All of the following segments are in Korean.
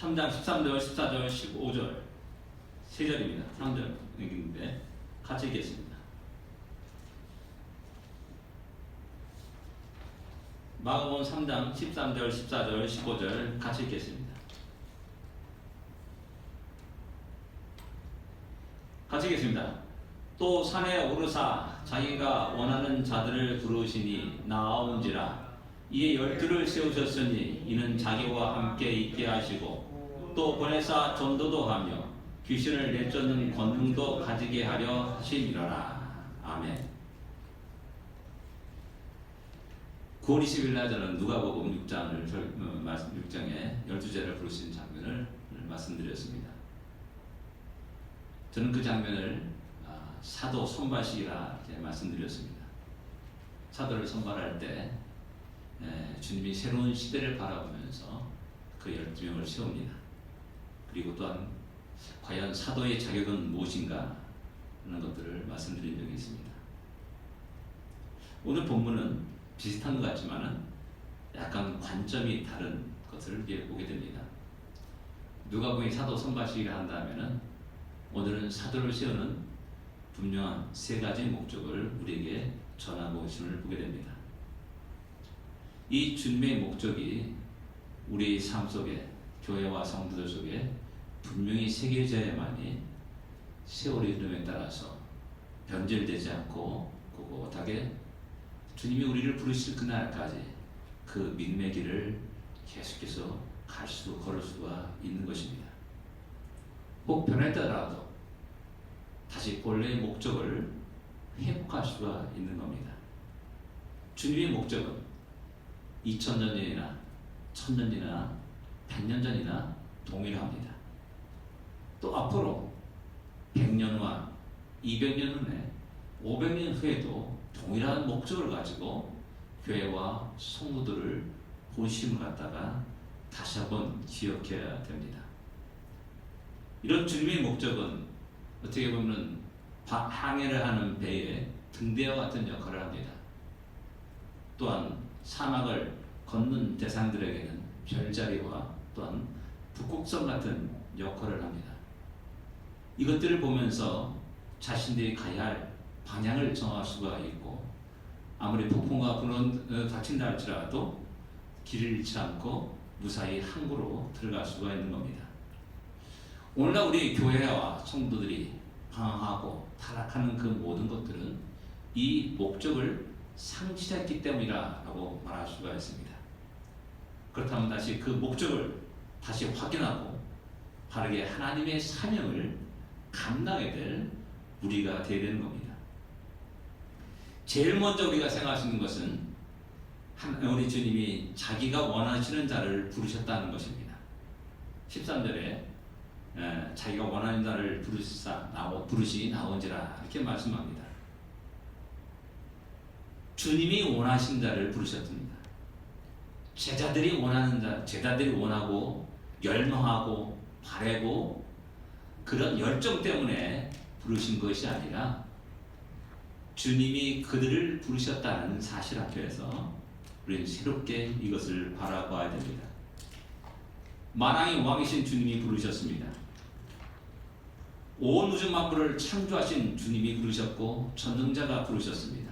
3장 13절, 14절, 15절 세 절입니다. 3절인데 같이 읽겠습니다. 마가복음 3장 13절, 14절, 15절 같이 읽겠습니다. 같이 읽겠습니다. 또 산에 오르사 자기가 원하는 자들을 부르시니 나아온지라. 이에 12를 세우셨으니 이는 자기와 함께 있게 하시고 또 보내사 전도도 하며 귀신을 내쫓는 권능도 가지게 하려 하심이로라. 아멘. 9월 20일 날 저는 누가복음 6장에 12제를 부르신 장면을 말씀드렸습니다. 저는 그 장면을 사도 선발식이라 이렇게 말씀드렸습니다. 사도를 선발할 때 주님이 새로운 시대를 바라보면서 그 12명을 세웁니다. 그리고 또한 과연 사도의 자격은 무엇인가 하는 것들을 말씀드린 적이 있습니다. 오늘 본문은 비슷한 것 같지만 약간 관점이 다른 것을 보게 됩니다. 누가복음이 사도 선발식이라 한다면 오늘은 사도를 세우는 분명한 세 가지 목적을 우리에게 전하고 있음을 보게 됩니다. 이 주님의 목적이 우리 삶 속에, 교회와 성도들 속에 분명히 새겨져야만이 세월의 흐름에 따라서 변질되지 않고 꼿꼿하게 주님이 우리를 부르실 그날까지 그 믿음의 길을 계속해서 걸을 수가 있는 것입니다. 혹 변했더라도 다시 본래의 목적을 회복할 수가 있는 겁니다. 주님의 목적은 2000년 전이나 1000년 전이나 100년 전이나 동일합니다. 또 앞으로 100년 후, 200년 후에 500년 후에도 동일한 목적을 가지고 교회와 성도들을 본심을 갖다가 다시 한번 기억해야 됩니다. 이런 주님의 목적은 어떻게 보면 항해를 하는 배의 등대와 같은 역할을 합니다. 또한 사막을 걷는 대상들에게는 별자리와 또한 북극성 같은 역할을 합니다. 이것들을 보면서 자신들이 가야 할 방향을 정할 수가 있고 아무리 폭풍과 불은 닥친다 할지라도 길을 잃지 않고 무사히 항구로 들어갈 수가 있는 겁니다. 오늘날 우리 교회와 성도들이 방황하고 타락하는 그 모든 것들은 이 목적을 상실했기 때문이라고 말할 수가 있습니다. 그렇다면 다시 그 목적을 다시 확인하고 바르게 하나님의 사명을 감당하게 될 우리가 되어야 되는 겁니다. 제일 먼저 우리가 생각할 수 있는 것은 우리 주님이 자기가 원하시는 자를 부르셨다는 것입니다. 13절에 자기가 원하는 자를 부르시 나온지라 이렇게 말씀합니다. 주님이 원하신 자를 부르셨습니다. 제자들이 원하는 자, 제자들이 원하고 열망하고 바라고 그런 열정 때문에 부르신 것이 아니라 주님이 그들을 부르셨다는 사실 앞에서 우리는 새롭게 이것을 바라봐야 됩니다. 만왕의 왕이신 주님이 부르셨습니다. 온 우주 만물을 창조하신 주님이 부르셨고 전능자가 부르셨습니다.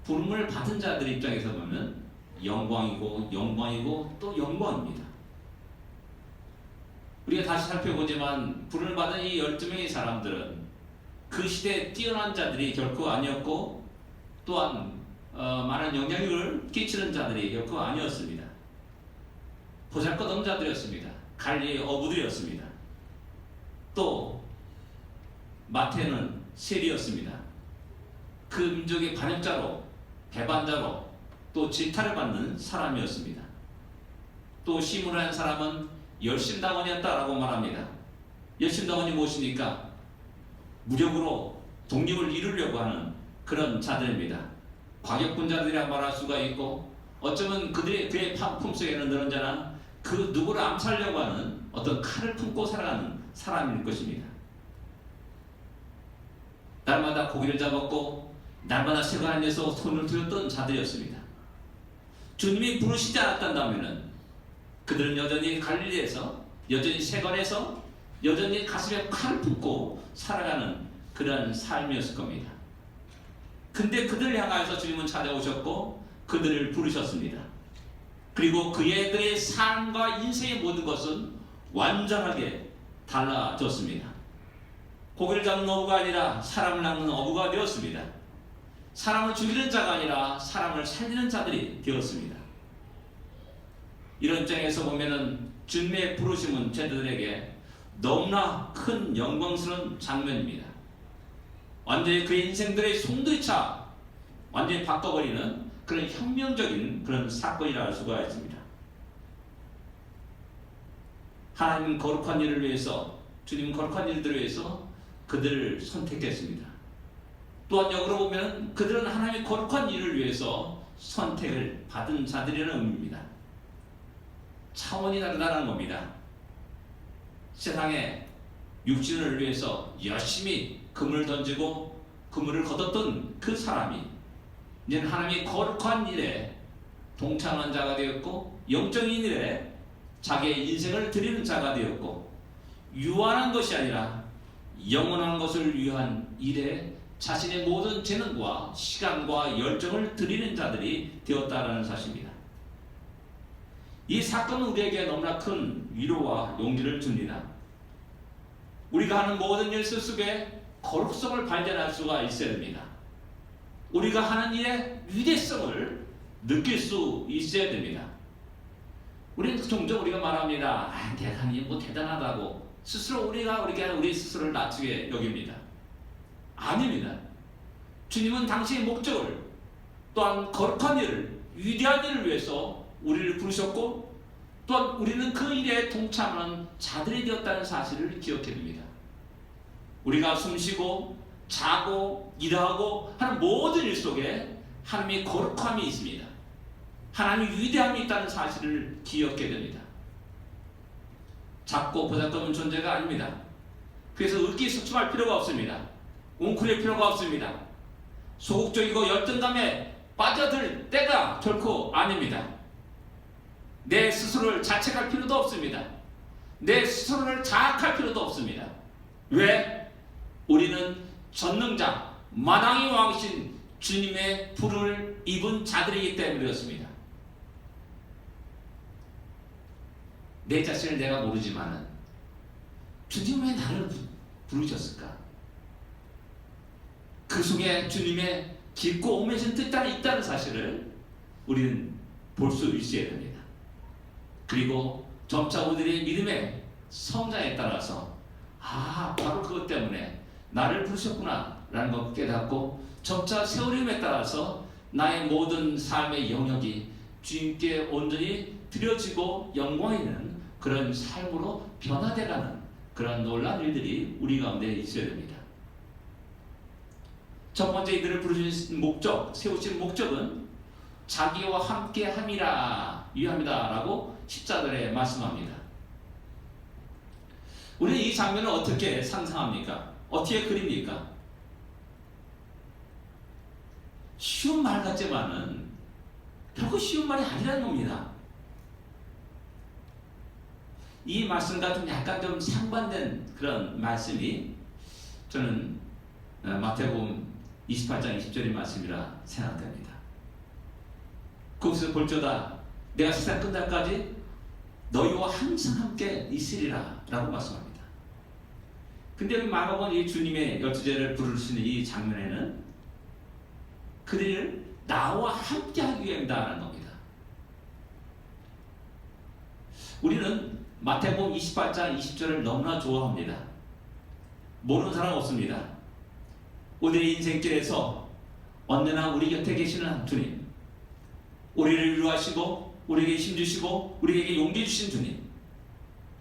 부름을 받은 자들 입장에서 보면 영광이고 또 영광입니다. 우리가 다시 살펴보지만 부름을 받은 이 12명의 사람들은 그 시대에 뛰어난 자들이 결코 아니었고 또한 많은 영향력을 끼치는 자들이 결코 아니었습니다. 보잘것없는 자들이었습니다. 갈리의 어부들이었습니다. 또 마태는 세리였습니다. 그 민족의 반역자로 배반자로 또 질타를 받는 사람이었습니다. 또 시므라는 사람은 열심당원이었다라고 말합니다. 열심당원이 무엇입니까? 무력으로 독립을 이루려고 하는 그런 자들입니다. 과격분자들이라 말할 수가 있고 어쩌면 그의 품속에는 너는 자나 그 누구를 암살하려고 하는 어떤 칼을 품고 살아가는 사람일 것입니다. 날마다 고기를 잡았고 날마다 새가 안에서 손을 들었던 자들이었습니다. 주님이 부르시지 않았다면 그들은 여전히 갈릴리에서, 여전히 세관에서, 여전히 가슴에 칼을 품고 살아가는 그런 삶이었을 겁니다. 근데 그들을 향하여서 주님은 찾아오셨고 그들을 부르셨습니다. 그리고 그들의 삶과 인생의 모든 것은 완전하게 달라졌습니다. 고기를 잡는 어부가 아니라 사람을 낚는 어부가 되었습니다. 사람을 죽이는 자가 아니라 사람을 살리는 자들이 되었습니다. 이런 입장에서 보면은 주님의 부르심은 제자들에게 너무나 큰 영광스러운 장면입니다. 완전히 그의 인생들의 송두리차 완전히 바꿔버리는 그런 혁명적인 그런 사건이라 할 수가 있습니다. 하나님은 거룩한 일을 위해서, 주님은 거룩한 일들을 위해서 그들을 선택했습니다. 또한 역으로 보면 그들은 하나님의 거룩한 일을 위해서 선택을 받은 자들이라는 의미입니다. 차원이 다르다는 겁니다. 세상에 육신을 위해서 열심히 그물을 던지고 그물을 걷었던 그 사람이 이제는 하나님의 거룩한 일에 동참한 자가 되었고, 영적인 일에 자기의 인생을 드리는 자가 되었고, 유한한 것이 아니라 영원한 것을 위한 일에 자신의 모든 재능과 시간과 열정을 드리는 자들이 되었다라는 사실입니다. 이 사건은 우리에게 너무나 큰 위로와 용기를 줍니다. 우리가 하는 모든 일 속에 거룩성을 발견할 수가 있어야 됩니다. 우리가 하는 일의 위대성을 느낄 수 있어야 됩니다. 우리는 종종 우리가 말합니다. 내가 하는 일 뭐 대단하다고 스스로 우리가 우리 스스로를 낮추게 여깁니다. 아닙니다. 주님은 당신의 목적을, 또한 거룩한 일을, 위대한 일을 위해서 우리를 부르셨고, 또한 우리는 그 일에 동참하는 자들이 되었다는 사실을 기억해야 됩니다. 우리가 숨쉬고 자고 일하고 하는 모든 일 속에 하나님의 거룩함이 있습니다. 하나님의 위대함이 있다는 사실을 기억해야 됩니다. 작고 보잘것없는 존재가 아닙니다. 그래서 의기소침할 필요가 없습니다. 웅크릴 필요가 없습니다. 소극적이고 열등감에 빠져들 때가 결코 아닙니다. 내 스스로를 자책할 필요도 없습니다. 내 스스로를 자학할 필요도 없습니다. 왜? 우리는 전능자, 만왕의 왕이신 주님의 불을 입은 자들이기 때문에 그렇습니다. 내 자신을 내가 모르지만은 주님 왜 나를 부르셨을까? 그 속에 주님의 깊고 오매신 뜻이 있다는 사실을 우리는 볼 수 있어야 됩니다. 그리고 점차 우리들의 믿음의 성장에 따라서 바로 그것 때문에 나를 부르셨구나 라는 걸 깨닫고, 점차 세월임에 따라서 나의 모든 삶의 영역이 주님께 온전히 드려지고 영광 있는 그런 삶으로 변화돼가는 그런 놀라운 일들이 우리 가운데 있어야 됩니다. 첫 번째 이들을 부르신 목적, 세우신 목적은 자기와 함께 함이라 위함이다 라고 10절에 말씀합니다. 우리는 이 장면을 어떻게 상상합니까? 어떻게 그립니까? 쉬운 말 같지만은 결코 쉬운 말이 아니라는 겁니다. 이 말씀과 좀 약간 좀 상반된 그런 말씀이 저는 마태복음 28장 20절의 말씀이라 생각됩니다. 거기서 볼지어다 내가 세상 끝날까지 너희와 항상 함께 있으리라 라고 말씀합니다. 근데 여기 마가복음 이 주님의 12제를 부르시는 이 장면에는 그들을 나와 함께 하기 위함이다라는 겁니다. 우리는 마태복음 28장 20절을 너무나 좋아합니다. 모르는 사람 없습니다. 우리의 인생길에서 언제나 우리 곁에 계시는 주님, 우리를 위로하시고 우리에게 힘주시고 우리에게 용기 주신 주님,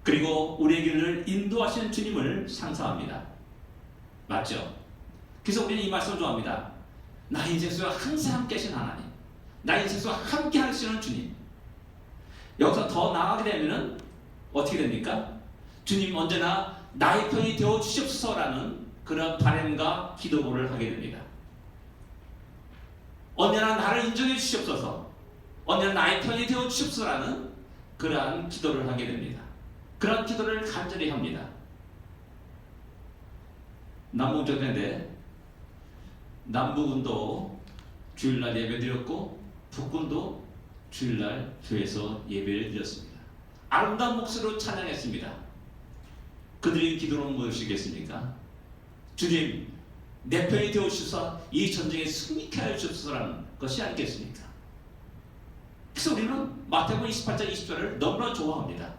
그리고 우리의 길을 인도하시는 주님을 상상합니다. 맞죠? 그래서 우리는 이 말씀을 좋아합니다. 나의 인생 속에 항상 함께 하시는 하나님, 나의 인생 속에 함께 하시는 주님. 여기서 더 나아가게 되면 어떻게 됩니까? 주님 언제나 나의 편이 되어 주시옵소서라는 그런 바람과 기도를 하게 됩니다. 언제나 나를 인정해 주시옵소서, 언제나 나의 편이 되어 주시옵소서라는 그러한 기도를 하게 됩니다. 그러한 기도를 간절히 합니다. 남북전쟁인데 남북은도 주일날 예배드렸고 북군도 주일날 교회에서 예배를 드렸습니다. 아름다운 목소리로 찬양했습니다. 그들의 기도는 무엇이겠습니까? 주님, 내 편이 되어주셔서 이 전쟁에 승리케 하여 주옵소서라는 것이 아니겠습니까? 그래서 우리는 마태복음 28장 20절을 너무나 좋아합니다.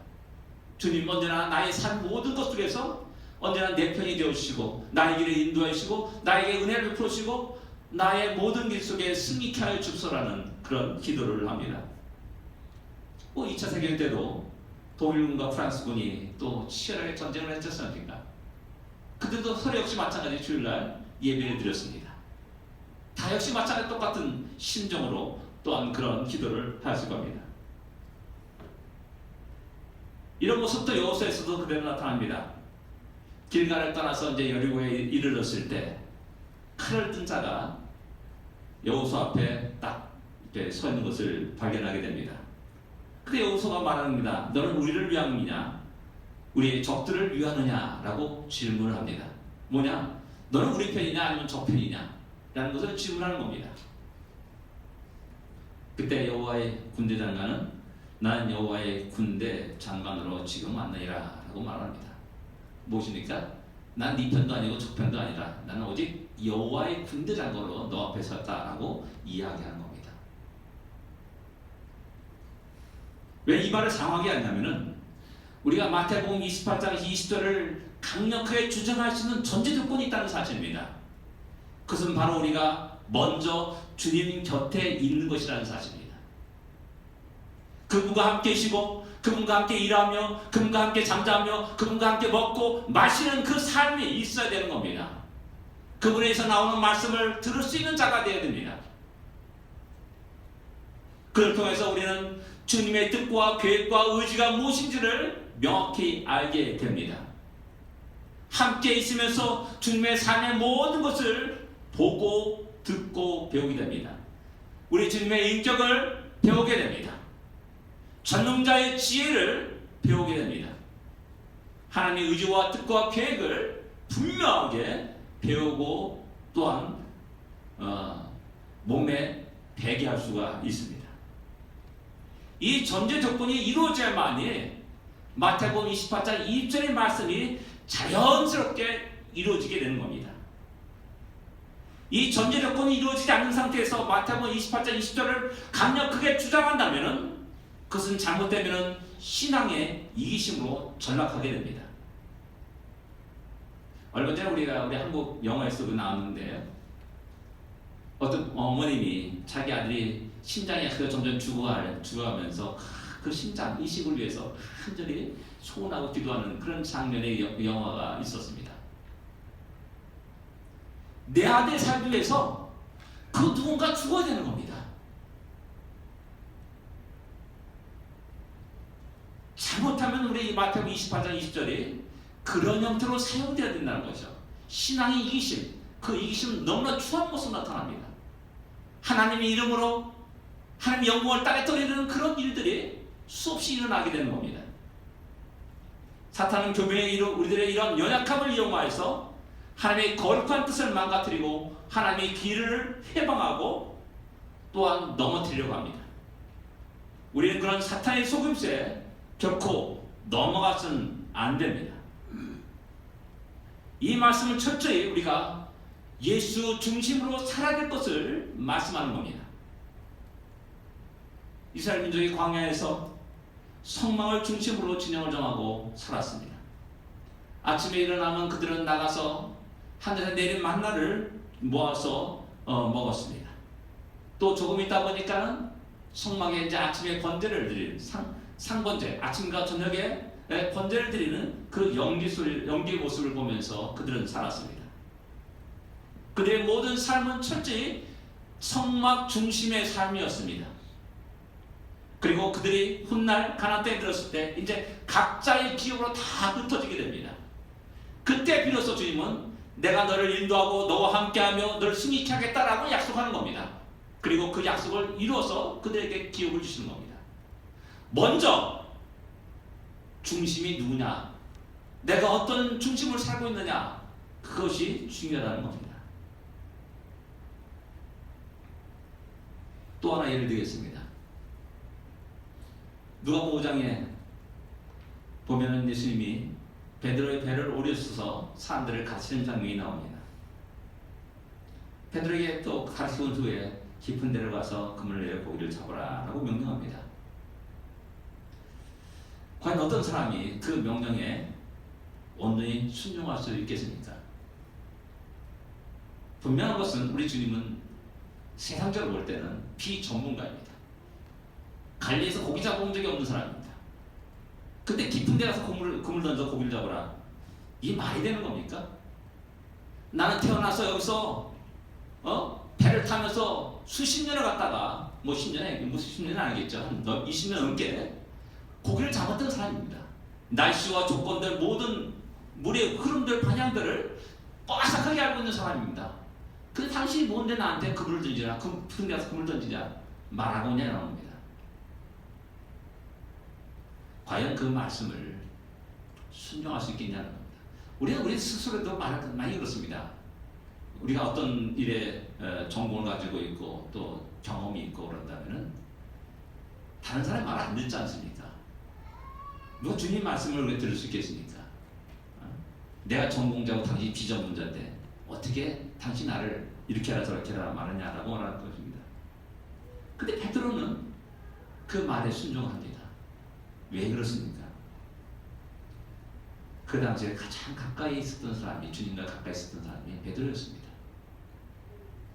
주님, 언제나 나의 삶 모든 것 속에서 언제나 내 편이 되어주시고 나의 길을 인도해 주시고 나에게 은혜를 베풀어 주시고 나의 모든 길 속에 승리케 하여 주옵소서라는 그런 기도를 합니다. 2차 세계대전 때도 독일군과 프랑스군이 또 치열하게 전쟁을 했지 않습니까? 그들도 서로 역시 마찬가지 주일날 예배를 드렸습니다. 다 역시 마찬가지 똑같은 심정으로 또한 그런 기도를 하실 겁니다. 이런 모습도 여호수아에서도 그대로 나타납니다. 길갈을 떠나서 이제 여리고에 이르렀을 때 칼을 든 자가 여호수아 앞에 딱 서 있는 것을 발견하게 됩니다. 근데 여호수아가 말합니다. 너는 우리를 위함이냐? 우리의 적들을 위하느냐라고 질문을 합니다. 뭐냐? 너는 우리 편이냐 아니면 적 편이냐? 라는 것을 질문하는 겁니다. 그때 여호와의 군대 장관은 나는 여호와의 군대 장관으로 지금 왔느니라 라고 말합니다. 무엇입니까? 난 네 편도 아니고 적 편도 아니라 나는 오직 여호와의 군대 장관으로 너 앞에 섰다라고 이야기하는 겁니다. 왜 이 말을 장황하게 하냐면은 우리가 마태복음 28장 20절을 강력하게 주장할 수 있는 전제 조건이 있다는 사실입니다. 그것은 바로 우리가 먼저 주님 곁에 있는 것이라는 사실입니다. 그분과 함께 쉬고 그분과 함께 일하며 그분과 함께 잠자며 그분과 함께 먹고 마시는 그 삶이 있어야 되는 겁니다. 그분에서 나오는 말씀을 들을 수 있는 자가 되어야 됩니다. 그를 통해서 우리는 주님의 뜻과 계획과 의지가 무엇인지를 명확히 알게 됩니다. 함께 있으면서 주님의 삶의 모든 것을 보고 듣고 배우게 됩니다. 우리 주님의 인격을 배우게 됩니다. 전능자의 지혜를 배우게 됩니다. 하나님의 의지와 뜻과 계획을 분명하게 배우고 또한 몸에 배게 할 수가 있습니다. 이 전제 조건이 이루어져야만이 마태복음 28장 2절의 말씀이 자연스럽게 이루어지게 되는 겁니다. 이 전제 조건이 이루어지지 않는 상태에서 마태복음 28장 20절을 강력하게 주장한다면 그것은 잘못되면 신앙의 이기심으로 전락하게 됩니다. 얼마 전에 우리 한국 영화에서도 나왔는데 어떤 어머님이 자기 아들이 심장이 점점 죽어가면서 그 심장 이식을 위해서 간절히 소원하고 기도하는 그런 장면의 영화가 있었습니다. 내 아들 살기 위해서 그 누군가 죽어야 되는 겁니다. 잘못하면 우리 마태복음 28장 20절이 그런 형태로 사용되어야 된다는 거죠. 신앙의 이기심, 그 이기심은 너무나 추한 모습으로 나타납니다. 하나님의 이름으로 하나님의 영광을 땅에 떨어뜨리는 그런 일들이 수없이 일어나게 되는 겁니다. 사탄은 교회의 우리들의 이런 연약함을 이용하여서 하나님의 거룩한 뜻을 망가뜨리고 하나님의 길을 해방하고 또한 넘어뜨리려고 합니다. 우리는 그런 사탄의 속임수에 결코 넘어가서는 안 됩니다. 이 말씀을 철저히 우리가 예수 중심으로 살아야 될 것을 말씀하는 겁니다. 이스라엘 민족이 광야에서 성망을 중심으로 진영을 정하고 살았습니다. 아침에 일어나면 그들은 나가서 하늘에 내린 만나를 모아서 먹었습니다. 또 조금 있다 보니까 성막에 이제 아침에 번제를 드리는 상번제, 아침과 저녁에 번제를 드리는 그 연기 모습을 보면서 그들은 살았습니다. 그들의 모든 삶은 철저히 성막 중심의 삶이었습니다. 그리고 그들이 훗날 가나안 땅에 들었을 때 이제 각자의 기업으로 다 흩어지게 됩니다. 그때 비로소 주님은 내가 너를 인도하고 너와 함께하며 너를 승리케 하겠다라고 약속하는 겁니다. 그리고 그 약속을 이루어서 그들에게 기업을 주시는 겁니다. 먼저 중심이 누구냐, 내가 어떤 중심을 살고 있느냐, 그것이 중요하다는 겁니다. 또 하나 예를 들겠습니다. 누가복음 5장에 보면은 예수님이 베드로의 배를 오려서서 사람들을 가르치는 장면이 나옵니다. 베드로에게 또 가르치고 온 후에 깊은 데로 가서 그물을 내려 고기를 잡으라 라고 명령합니다. 과연 어떤 사람이 그 명령에 온전히 순종할 수 있겠습니까? 분명한 것은 우리 주님은 세상적으로 볼 때는 비전문가입니다. 갈리에서 고기 잡아본 적이 없는 사람입니다. 근데 깊은 데 가서 그물 던져 고기를 잡으라, 이게 말이 되는 겁니까? 나는 태어나서 여기서 배를 타면서 수십 년을 갔다가 뭐 10년에 무슨 10년은 아니겠죠. 한 20년 넘게 고기를 잡았던 사람입니다. 날씨와 조건들, 모든 물의 흐름들, 방향들을 빠삭하게 알고 있는 사람입니다. 그 당신이 뭔데 나한테 그물을 던지라, 깊은 데 가서 그물 던지자 말하고 있냐는 겁니다. 과연 그 말씀을 순종할 수 있겠냐는 겁니다. 우리 스스로도 많이 그렇습니다. 우리가 어떤 일에 전공을 가지고 있고 또 경험이 있고 그런다면은 다른 사람의 말을 안 듣지 않습니까? 누가 주님 말씀을 왜 들을 수 있겠습니까? 내가 전공자고 당신이 비전문자인데 어떻게 당신 나를 이렇게 하라 저렇게 하라 말하냐라고 말하는 것입니다. 근데 베드로는 그 말에 순종합니다. 왜 그렇습니까? 그 당시에 가장 가까이 있었던 사람이, 주님과 가까이 있었던 사람이 베드로였습니다.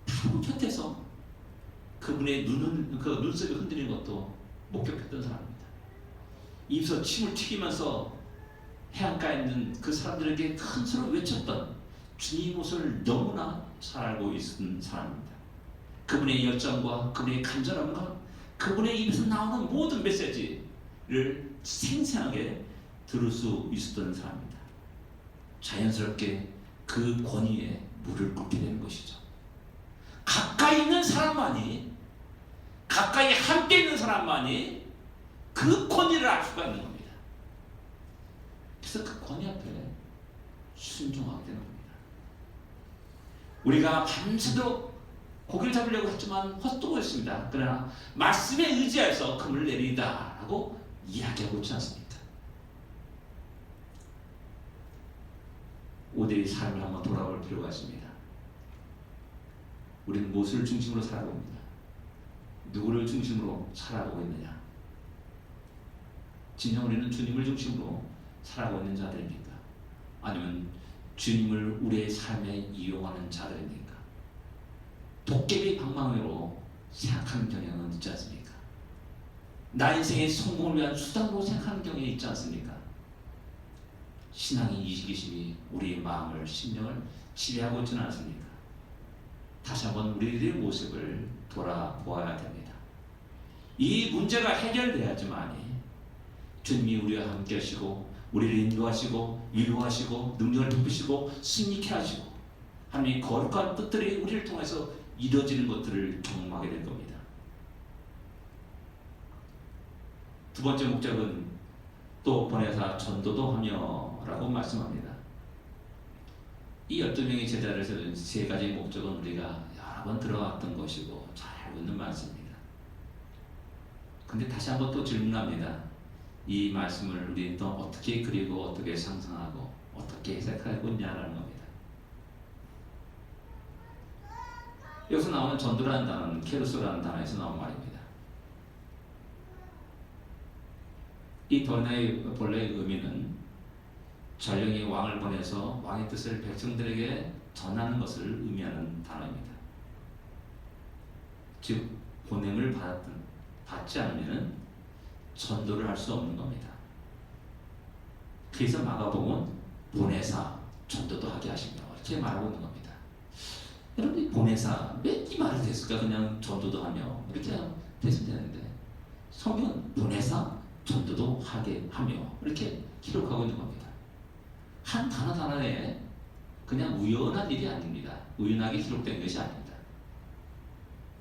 바로 곁에서 그분의 눈썹이 흔들리는 것도 목격했던 사람입니다. 입에서 침을 튀기면서 해안가에 있는 그 사람들에게 큰 소리를 외쳤던 주님 모습을 너무나 잘 알고 있는 사람입니다. 그분의 열정과 그분의 간절함과 그분의 입에서 나오는 모든 메시지를 생생하게 들을 수 있었던 사람입니다. 자연스럽게 그 권위에 무릎을 꿇게 되는 것이죠. 가까이 있는 사람만이, 가까이 함께 있는 사람만이 그 권위를 알 수가 있는 겁니다. 그래서 그 권위 앞에 순종하게 되는 겁니다. 우리가 밤새도록 고기를 잡으려고 했지만 헛도했습니다. 그러나 말씀에 의지해서 그물을 내리다 라고 이야기하고 있지 않습니까? 5대의 삶을 한번 돌아볼 필요가 있습니다. 우리는 무엇을 중심으로 살아가고 있느냐? 누구를 중심으로 살아가고 있느냐? 진정 우리는 주님을 중심으로 살아가고 있는 자들입니까? 아니면 주님을 우리의 삶에 이용하는 자들입니까? 도깨비 방망이로 생각하는 경향은 있지 않습니까? 나 인생의 성공을 위한 수단으로 생각하는 경향이 있지 않습니까? 신앙의 이기심이 우리의 마음을, 심령을 지배하고 있지는 않습니까? 다시 한번 우리들의 모습을 돌아보아야 됩니다. 이 문제가 해결돼야지만이 주님이 우리와 함께 하시고 우리를 인도하시고 위로하시고 능력을 베푸시고 승리케 하시고 하나님의 거룩한 뜻들이 우리를 통해서 이루어지는 것들을 경험하게 될 겁니다. 두 번째 목적은 또 보내사 전도도 하며 라고 말씀합니다. 이 12명의 제자를 세운 세 가지 목적은 우리가 여러 번 들어왔던 것이고 잘 알고 있는 말씀입니다. 근데 다시 한번 또 질문합니다. 이 말씀을 우리는 또 어떻게 그리고 어떻게 상상하고 어떻게 해석하고 있냐라는 겁니다. 여기서 나오는 전도라는 단어는 케루소라는 단어에서 나온 말입니다. 이 본래의 의미는 전령이 왕을 보내서 왕의 뜻을 백성들에게 전하는 것을 의미하는 단어입니다. 즉 보냄을 받지 않으면 전도를 할 수 없는 겁니다. 그래서 마가복음은 보내사 전도도 하게 하시며 이렇게 말하고 있는 겁니다. 여러분, 보내사 몇 이 말이 됐을까? 그냥 전도도 하며 이렇게 됐으면 되는데 성경은 보내사 전도도 하게 하며 이렇게 기록하고 있는 겁니다. 한 단어 단어에 그냥 우연한 일이 아닙니다. 우연하게 기록된 것이 아닙니다.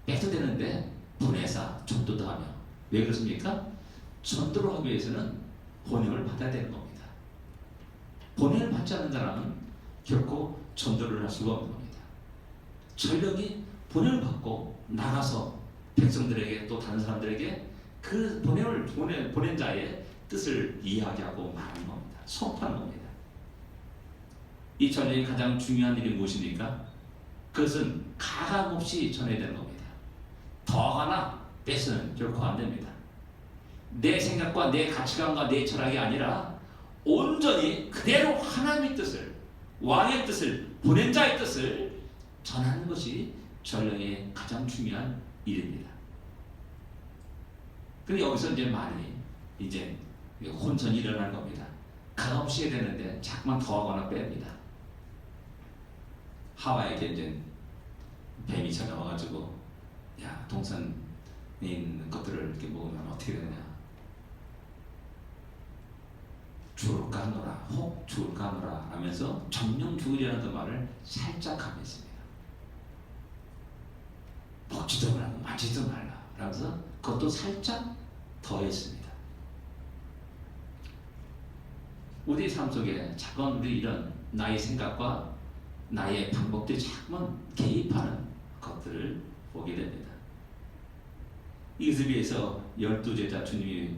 빼도 되는데 보내사 전도도 하며. 왜 그렇습니까? 전도를 하기 위해서는 본영을 받아야 되는 겁니다. 본영을 받지 않는 사람은 결코 전도를 할 수가 없는 겁니다. 전령이 본영을 받고 나가서 백성들에게 또 다른 사람들에게 그 본영을 보낸 자의 뜻을 이야기하고 말하는 겁니다. 선포하는 겁니다. 이 전령이 가장 중요한 일이 무엇입니까? 그것은 가감없이 전해야 되는 겁니다. 더하거나 빼서는 결코 안 됩니다. 내 생각과 내 가치관과 내 철학이 아니라 온전히 그대로 하나님의 뜻을, 왕의 뜻을, 보낸 자의 뜻을 전하는 것이 전령의 가장 중요한 일입니다. 그런데 여기서 이제 많이 혼선이 일어날 겁니다. 가감없이 해야 되는데 자꾸만 더하거나 뺍니다. 하와에게 이제 뱀이 찾아와가지고 야, 동산에 있는 것들을 이렇게 먹으면 어떻게 되느냐, 죽을까 하노라, 혹 죽을까 하노라 하면서 정령 죽으리라는 그 말을 살짝 하겠습니다. 먹지도 말고 마지도 말라 라면서 그것도 살짝 더했습니다. 우리 삶 속에 자꾸만 우리 이런 나의 생각과 나의 방법들이 자꾸만 개입하는 것들을 보게 됩니다. 이것을 위해서 12제자, 주님이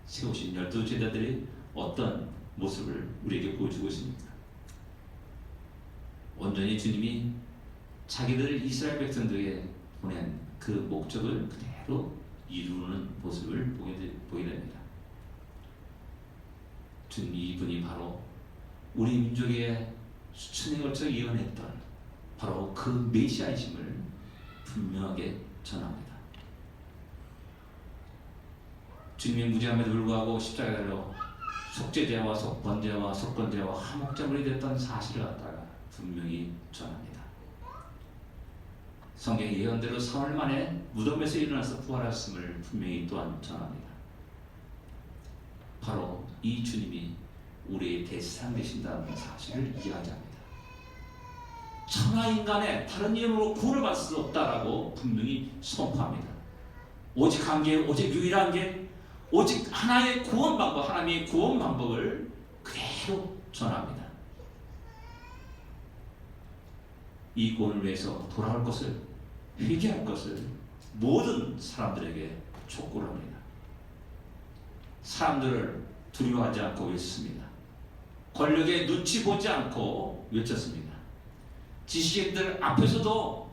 세우신 12제자들이 어떤 모습을 우리에게 보여주고 있습니까? 온전히 주님이 자기들을 이스라엘 백성들에게 보낸 그 목적을 그대로 이루는 모습을 보게 됩니다. 주님, 이분이 바로 우리 민족의 수천에 걸쳐 예언했던 바로 그 메시아이심을 분명하게 전합니다. 주님의 무지함에도 불구하고 십자가에 달려 속죄제와 속번제와 속건제와 화목제물이 됐던 사실을 갖다가 분명히 전합니다. 성경의 예언대로 3월 만에 무덤에서 일어나서 부활하셨음을 분명히 또한 전합니다. 바로 이 주님이 우리의 대상 되신다는 사실을 이야기합니다. 천하 인간의 다른 이름으로 구원을 받을 수 없다라고 분명히 선포합니다. 오직 한 길, 오직 유일한 길, 오직 하나의 구원 방법, 하나님의 구원 방법을 그대로 전합니다. 이 구원을 위해서 돌아올 것을, 회개할 것을 모든 사람들에게 촉구를 합니다. 사람들을 두려워하지 않고 외쳤습니다. 권력의 눈치 보지 않고 외쳤습니다. 지식인들 앞에서도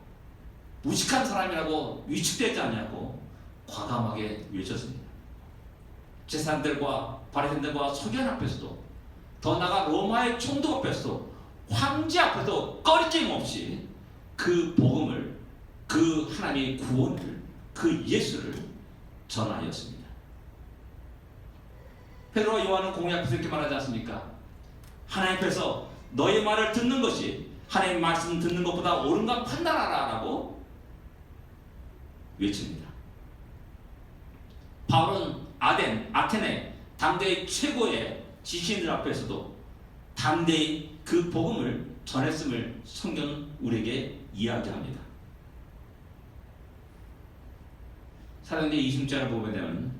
무식한 사람이라고 위축되지 않냐고 과감하게 외쳤습니다. 제사장들과 바리새인들과 서기관 앞에서도, 더 나아가 로마의 총독 앞에서도, 황제 앞에서도 꺼리낌 없이 그 복음을, 그 하나님의 구원을, 그 예수를 전하였습니다. 베드로와 요한은 공회 앞에서 이렇게 말하지 않습니까? 하나님 앞에서 너의 말을 듣는 것이 하나님의 말씀 듣는 것보다 옳은가 판단하라 라고 외칩니다. 바울은 아테네 당대의 최고의 지식인들 앞에서도 담대히 그 복음을 전했음을 성경은 우리에게 이야기합니다. 사도행전 20장을 보게 되면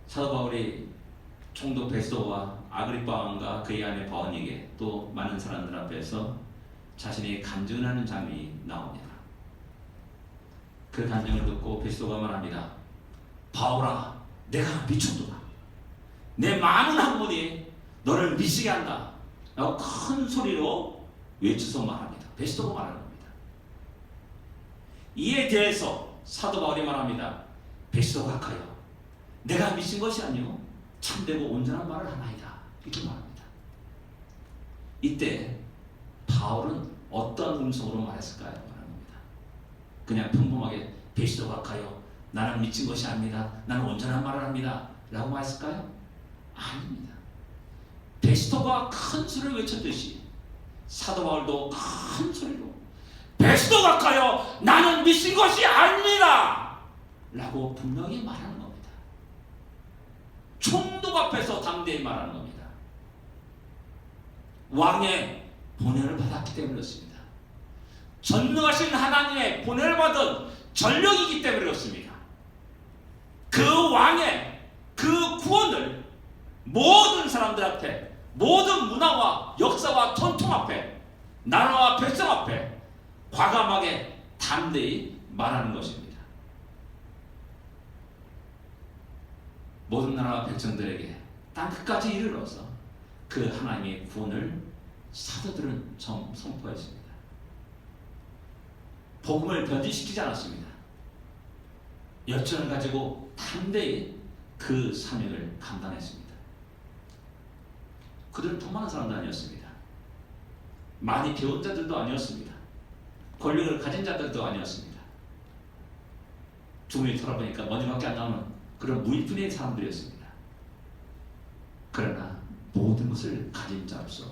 사도 바울이 총독 베스도와 아그리파 왕과 그의 아내 바오니에게 또 많은 사람들 앞에서 자신의 간증하는 장면이 나옵니다. 그 간증을 듣고 베스도가 말합니다. 바울아, 내가 미쳤도다. 내 많은 학문이 너를 미치게 한다 라고 큰 소리로 외쳐서 말합니다. 베스도가 말하는 겁니다. 이에 대해서 사도 바울이 말합니다. 베스도 각하여, 내가 미친 것이 아니오 참되고 온전한 말을 하나이다 이렇게 말합니다. 이때 바울은 어떤 음성으로 말했을까요? 말합니다. 그냥 평범하게 베스도 각하여, 나는 미친 것이 아닙니다, 나는 온전한 말을 합니다 라고 말했을까요? 아닙니다. 베스도가 큰 소리를 외쳤듯이 사도 바울도 큰 소리로 베스도 각하여, 나는 미친 것이 아닙니다 라고 분명히 말하는 겁니다. 총독 앞에서 담대히 말하는 겁니다. 왕의 보냄을 받았기 때문에 그렇습니다. 전능하신 하나님의 보냄을 받은 전력이기 때문에 그렇습니다. 그 왕의 그 구원을 모든 사람들 앞에, 모든 문화와 역사와 전통 앞에, 나라와 백성 앞에 과감하게 담대히 말하는 것입니다. 모든 나라와 백성들에게 땅 끝까지 이르러서 그 하나님의 구원을 사도들은 선포했습니다. 복음을 변질시키지 않았습니다. 열정을 가지고 담대히 그 사명을 감당했습니다. 그들은 돈 많은 사람도 아니었습니다. 많이 배운 자들도 아니었습니다. 권력을 가진 자들도 아니었습니다. 주문이 털어보니까 먼지밖에 안 나오는 그런 무일푼의 사람들이었습니다. 그러나 모든 것을 가진 자로서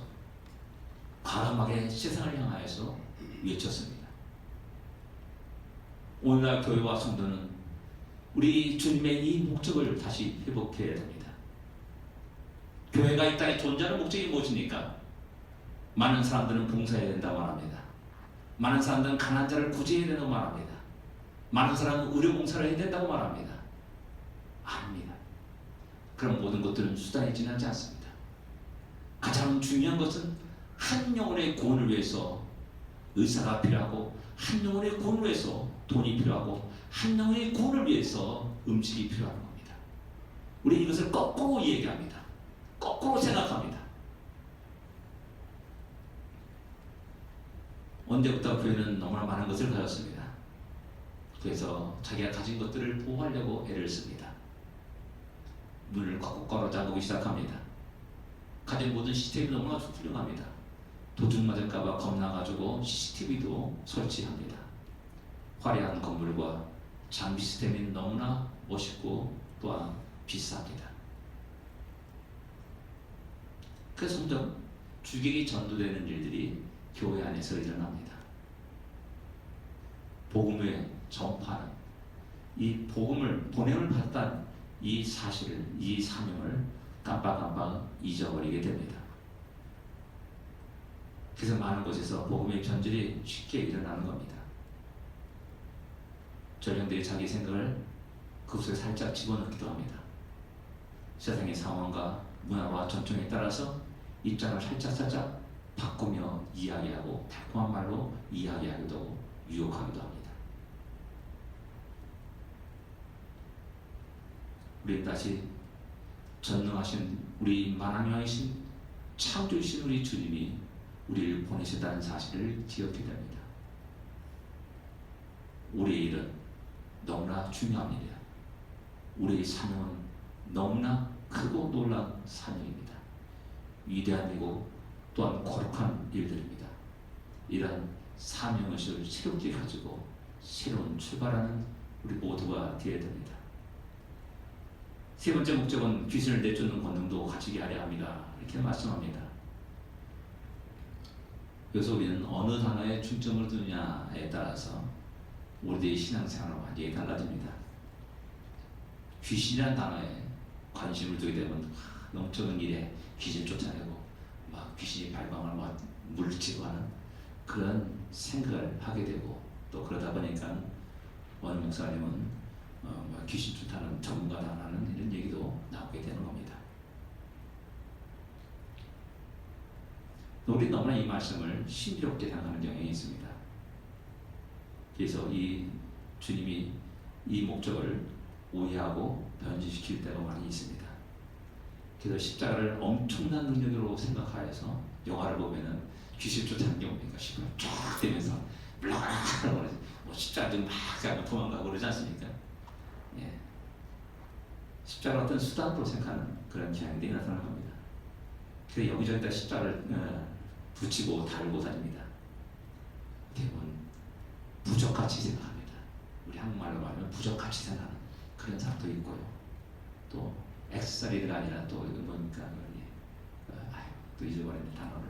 과감하게 세상을 향하여서 외쳤습니다. 오늘날 교회와 성도는 우리 주님의 이 목적을 다시 회복해야 됩니다. 교회가 이 땅에 존재하는 목적이 무엇입니까? 많은 사람들은 봉사해야 된다고 말합니다. 많은 사람들은 가난한 자를 구제해야 된다고 말합니다. 많은 사람은 의료봉사를 해야 된다고 말합니다. 아닙니다. 그런 모든 것들은 수단에 지나지 않습니다. 가장 중요한 것은 한 영혼의 구원을 위해서 의사가 필요하고, 한 영혼의 구원을 위해서 돈이 필요하고, 한 영혼의 구원을 위해서 음식이 필요한 겁니다. 우리 이것을 거꾸로 얘기합니다. 거꾸로 생각합니다. 언제부터 교회는 너무나 많은 것을 가졌습니다. 그래서 자기가 가진 것들을 보호하려고 애를 씁니다. 문을 꽉꽉 잠그기 시작합니다. 가진 모든 시스템이 너무나 훌륭합니다. 도둑 맞을까봐 겁나가지고 CCTV도 설치합니다. 화려한 건물과 장비 시스템이 너무나 멋있고 또한 비쌉니다. 그래서 점점 주객이 전도되는 일들이 교회 안에서 일어납니다. 복음의 전파는 이 복음을 보냄을 받았다는 이 사실을, 이 사명을 깜빡깜빡 잊어버리게 됩니다. 그래서 많은 곳에서 복음의 변질이 쉽게 일어나는 겁니다. 전령들이 자기 생각을 그곳에 살짝 집어넣기도 합니다. 세상의 상황과 문화와 전통에 따라서 입장을 살짝 바꾸며 이야기하고 달콤한 말로 이야기하기도 하고 유혹하기도 합니다. 우리는 다시 전능하신 우리 만왕왕이신 창조주신 우리 주님이 우리를 보내셨다는 사실을 기억해야 됩니다. 우리의 일은 너무나 중요한 일이야. 우리의 사명은 너무나 크고 놀라운 사명입니다. 위대한 일이고 또한 거룩한 일들입니다. 이러한 사명의식을 새롭게 가지고 새로운 출발하는 우리 모두가 되어야 됩니다. 세 번째 목적은 귀신을 내쫓는 권능도 갖추게 하려 합니다. 이렇게 말씀합니다. 그래서 우리는 어느 단어에 중점을 두느냐에 따라서 우리들의 신앙생활은 완전히 달라집니다. 귀신이라는 단어에 관심을 두게 되면 영적인 일에 귀신 쫓아내고 막 귀신이 발광을 막 물리치고 하는 그런 생각을 하게 되고, 또 그러다 보니까 어느 목사님은 귀신 쫓아내는 전문가다라는 이런 얘기도 나오게 되는 겁니다. 우리 너무나 이 말씀을 신비롭게 생각하는 경향이 있습니다. 그래서 이 주님이 이 목적을 오해하고 변질시킬 때가 많이 있습니다. 그래서 십자가를 엄청난 능력으로 생각하여서 영화를 보면은 귀신 쫓아내는 경우니까 십자가 쫙 되면서 블라블라 뭐 십자가 좀 막 도망가고 그러지 않습니까? 예. 십자가를 어떤 수단으로 생각하는 그런 경향들이 나타나는 겁니다. 그래서 여기저기다 십자가를 붙이고 달고 다닙니다. 대부분 부적같이 생각합니다. 우리 한국말로 말하면 부적같이 생각하는 그런 사람도 있고요. 또 액세서리가 아니라 또 뭡니까? 또 잊어버리는 단어를.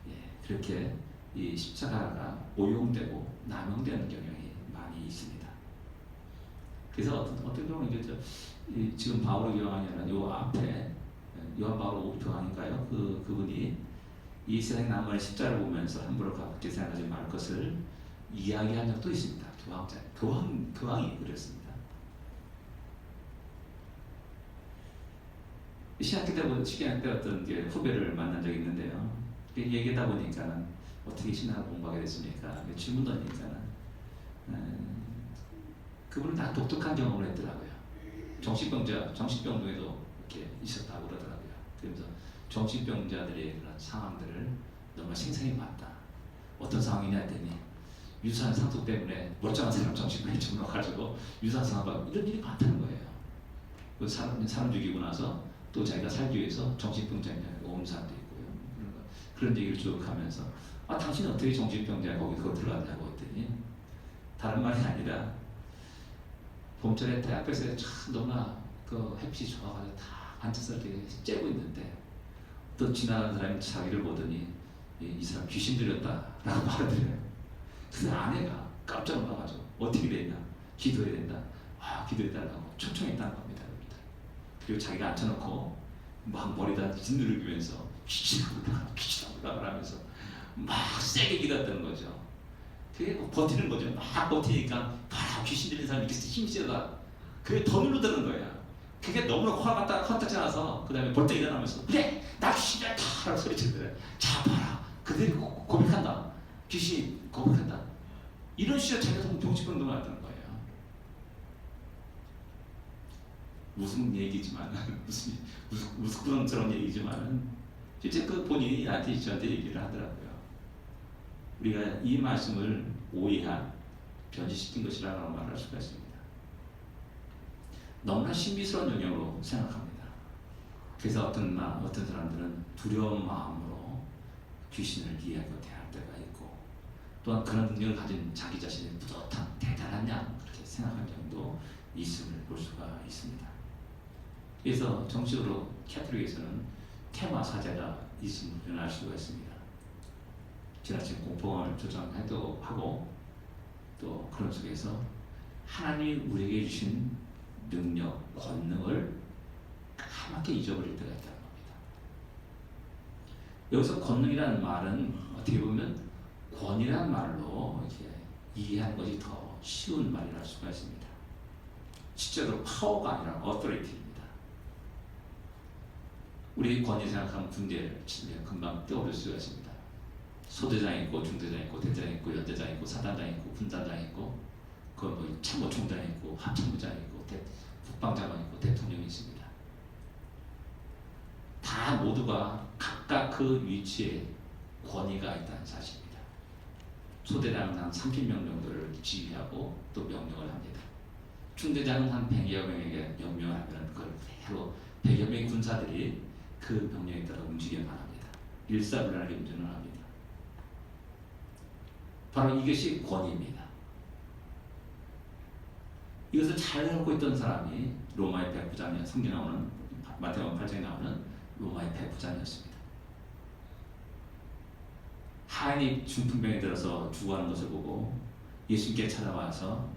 예, 그렇게 이 십자가가 오용되고 남용되는 경향이 많이 있습니다. 그래서 어떻게 보면 이제 지금 바오로 요한이라는 요 앞에 요한 바오로 5표강인가요? 그분이 이 세상 남만의 십자를 보면서 함부로 그렇게 생각하지 말 것을 이야기한 적도 있습니다. 교황이 그랬습니다. 시기할 때 어떤 후배를 만난 적이 있는데요. 얘기하다 보니까 어떻게 신학을 공부하게 됐습니까? 질문 던지니까 그분은 다 독특한 경험을 했더라고요. 정신병동에도 이렇게 있었다고 그러더라고요. 그래서 정신병자들의 그런 상황들을 너무 생생히 봤다. 어떤 상황이냐 했더니 유산 상속 때문에 멀쩡한 사람 정신병에 집어넣어가지고 유산 상속 이런 일이 많다는 거예요. 그 사람 죽이고 나서 또 자기가 살기 위해서 정신병자에 온 사람도 있고요. 그런 얘기를 쭉 하면서 당신은 어떻게 정신병자에 거기 들어갔냐고 했더니 다른 말이 아니라 봄철에 태 앞에서 참 너무나 그 햇빛이 좋아가지고 다 앉아서 이렇게 쬐고 있는데 또 지나가는 사람이 자기를 보더니 이 사람 귀신 들였다라고 말하더래요. 그래서 아내가 깜짝 놀라가지고 어떻게 됐냐? 기도해야 된다. 기도해달라고 초청했다는 겁니다. 그리고 자기가 앉혀놓고 막 머리다 짓누르면서 귀신하다 하면서 막 세게 기도했다는 거죠. 그게 버티는 거죠. 막 버티니까 봐라 귀신 들린 사람이 이렇게 힘이 세다. 그게 더 누르다는 거야. 그게 너무나 화가 딱 나서 그 다음에 벌떡 일어나면서 그래 나 귀신이다 라고 소리치더래. 자 봐라 그들이 고백한다. 귀신 고백한다. 이런 식으로 자기가 정신병동을 했다는 거예요. 무슨 얘기지만 무슨 우스꽝스러운 얘기지만 실제 그 본인이 저한테 얘기를 하더라고요. 우리가 이 말씀을 오해한 변질시킨 것이라고 말할 수가 있습니다. 너무나 신비스러운 영역으로 생각합니다. 그래서 어떤 사람들은 두려운 마음으로 귀신을 이해하고 대할 때가 있고 또한 그런 능력을 가진 자기 자신이 뿌듯한 대단한 양 그렇게 생각하는 점도 있음을 볼 수가 있습니다. 그래서 정식으로 캐톨릭에서는 테마 사제가 있음을 알 수가 있습니다. 지나친 공포감을 조장해도 하고 또 그런 속에서 하나님이 우리에게 주신 능력, 권능을 까맣게 잊어버릴 때가 있다는 겁니다. 여기서 권능이라는 말은 어떻게 보면 권이라는 말로 이렇게 이해하는 것이 더 쉬운 말이라 할 수가 있습니다. 실제로 파워가 아니라 authority입니다. 우리 권위 생각하면 군대를 치면 금방 떠오를 수가 있습니다. 소대장 있고 중대장 있고 대대장 있고 연대장 있고 사단장 있고 군단장 있고 그 참모총장 있고 합참부장 있고 국방장관 있고 대통령이 있습니다. 다 모두가 각각 그 위치에 권위가 있다는 사실입니다. 소대장은 한 30명 정도를 지휘하고 또 명령을 합니다. 중대장은 한 100여 명에게 명령을 하면 그걸 그대로 100여 명의 군사들이 그 명령에 따라 움직여만 합니다. 일사불란하게 운전을 합니다. 바로 이것이 권위입니다. 이것을 잘 알고 있던 사람이 로마의 백부장이야. 성경에 나오는 마태복음 8장에 나오는 로마의 백부장이었습니다. 하인이 중풍병에 들어서 죽어가는 것을 보고 예수님께 찾아와서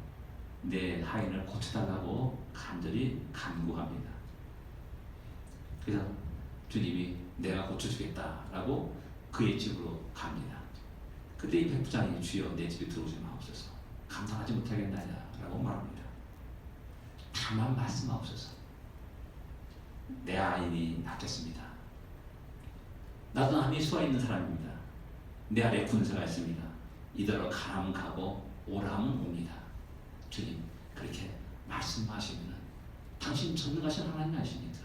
내 하인을 고쳐달라고 간절히 간구합니다. 그래서 주님이 내가 고쳐주겠다라고 그의 집으로 갑니다. 그때 이 백부장이 주여 내 집에 들어오지 마옵소서. 감당하지 못하겠나라고 말합니다. 다만 말씀하옵소서. 내 아인이 낫겠습니다. 나도 남이 수가 있는 사람입니다. 내 아래 군사가 있습니다. 이대로 가라면 가고 오라면 옵니다. 주님 그렇게 말씀하시면 당신 전능하신 하나님 아십니까?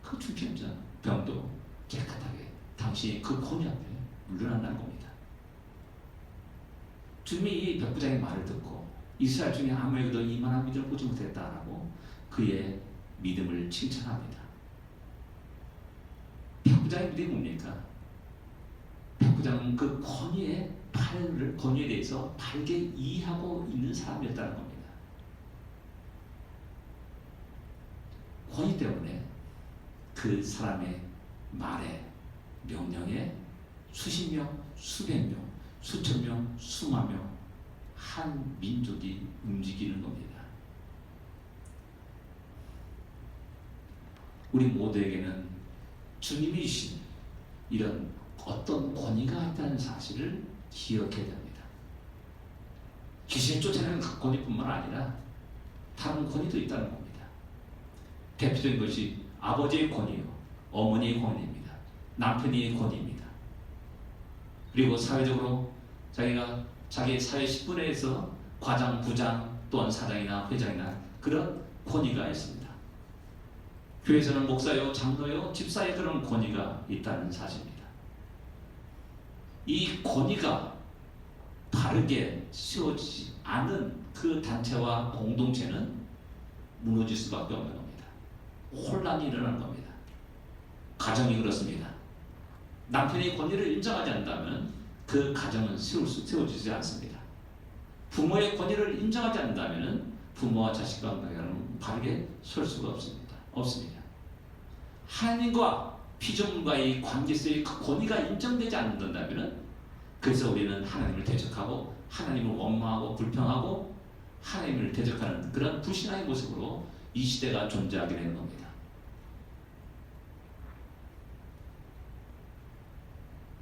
그 중병자 병도 깨끗하게 당신이 그 권위 앞에 물러난다는 겁니다. 주님이 이 백부장의 말을 듣고 이스라엘 중에 아무에게도 이만한 믿음을 보지 못했다라고 그의 믿음을 칭찬합니다. 백부장의 믿음이 뭡니까? 백부장은 그 권위에 대해서 바르게 이해하고 있는 사람이었다는 겁니다. 권위 때문에 그 사람의 말에 명령에 수십 명, 수백 명, 수천 명, 수만 명 한 민족이 움직이는 겁니다. 우리 모두에게는 주님이 주신 이런 어떤 권위가 있다는 사실을 기억해야 됩니다. 귀신을 쫓아내는 그 권위뿐만 아니라 다른 권위도 있다는 겁니다. 대표적인 것이 아버지의 권위요, 어머니의 권위입니다. 남편의 권위입니다. 그리고 사회적으로 자기가 자기 사회 10분에 의해서 과장, 부장 또한 사장이나 회장이나 그런 권위가 있습니다. 교회에서는 목사요, 장로요, 집사의 그런 권위가 있다는 사실입니다. 이 권위가 바르게 세워지지 않은 그 단체와 공동체는 무너질 수밖에 없는 겁니다. 혼란이 일어나는 겁니다. 가정이 그렇습니다. 남편이 권위를 인정하지 않는다면 그 가정은 세워지지 않습니다. 부모의 권위를 인정하지 않는다면 부모와 자식 관계는 바르게 설 수가 없습니다. 하나님과 피조물과의 관계에서의 그 권위가 인정되지 않는다면 그래서 우리는 하나님을 대적하고 하나님을 원망하고 불평하고 하나님을 대적하는 그런 불신앙의 모습으로 이 시대가 존재하게 되는 겁니다.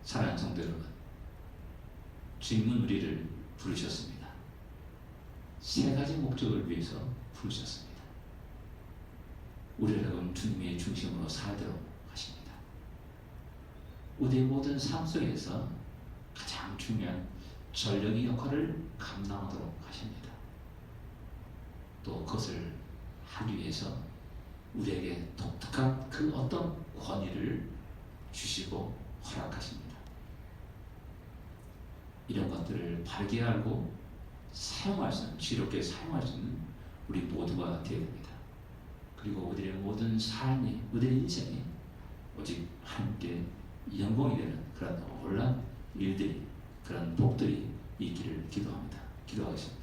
사랑하는 성도 여러분, 주님은 우리를 부르셨습니다. 세 가지 목적을 위해서 부르셨습니다. 우리를 주님의 중심으로 살도록 하십니다. 우리의 모든 삶 속에서 가장 중요한 전령의 역할을 감당하도록 하십니다. 또 그것을 하기 위해서 우리에게 독특한 그 어떤 권위를 주시고 허락하십니다. 이런 것들을 바르게 알고 사용할 수 있는, 지혜롭게 사용할 수 있는 우리 모두가 되어야 됩니다. 그리고 우리의 모든 삶이, 우리의 인생이 오직 하나님께 영광이 되는 그런 놀라운 일들이, 그런 복들이 있기를 기도합니다. 기도하겠습니다.